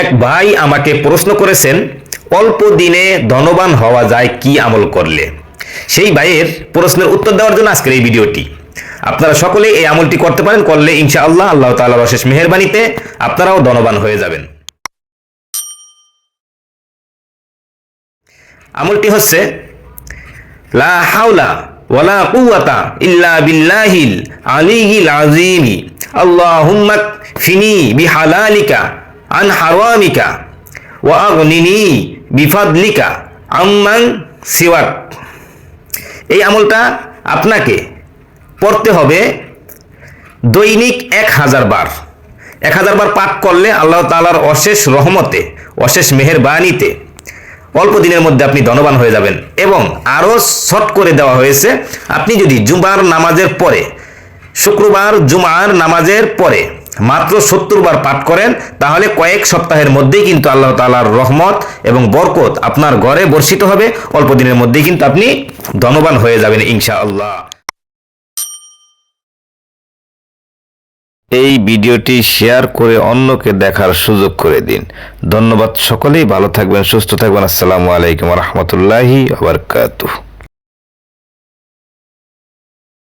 এক ভাই আমাকে প্রশ্ন করেছেন, অল্প দিনে ধনবান হওয়া যায় কি আমল করলে? সেই ভাইয়ের প্রশ্নের উত্তর দেওয়ার জন্য আজকের এই ভিডিওটি। আপনারা সকলে এই আমলটি করতে পারেন, করলে ইনশাআল্লাহ আল্লাহ তাআলার অশেষ মেহেরবানিতে আপনারাও ধনবান হয়ে যাবেন। আমলটি হচ্ছে লা হাওলা ওয়ালা কুওয়াতা ইল্লা বিল্লাহিল আলিয়্যিল আযীম। আল্লাহুম্মা ফিনি বিহালালিকা আন হারামিকা ওয়া আগনিনি বিফাদলিকা আম্মান সিওয়াক। এই আমলটা আপনাকে পড়তে হবে দৈনিক 1000 বার। 1000 বার পাঠ করলে আল্লাহ তাআলার অশেষ রহমতে, অশেষ মেহেরবানিতে অল্প দিনের মধ্যে আপনি ধনবান হয়ে যাবেন। এবং আরও শর্ট করে দেওয়া হয়েছে, আপনি যদি জুমার নামাজের পরে, শুক্রবার জুমার নামাজের পরে মাত্র 70 বার পাঠ করেন, তাহলে কয়েক সপ্তাহের মধ্যেই কিন্তু আল্লাহ তাআলার রহমত এবং বরকত আপনার ঘরে বর্ষিত হবে। অল্প দিনের মধ্যেই কিন্তু আপনি ধনবান হয়ে যাবেন ইনশাআল্লাহ। এই ভিডিওটি শেয়ার করে অন্যকে দেখার সুযোগ করে দিন। ধন্যবাদ। সকলেই ভালো থাকবেন, সুস্থ থাকবেন। আসসালামু আলাইকুম ওয়া রাহমাতুল্লাহি ওয়া বারাকাতুহু।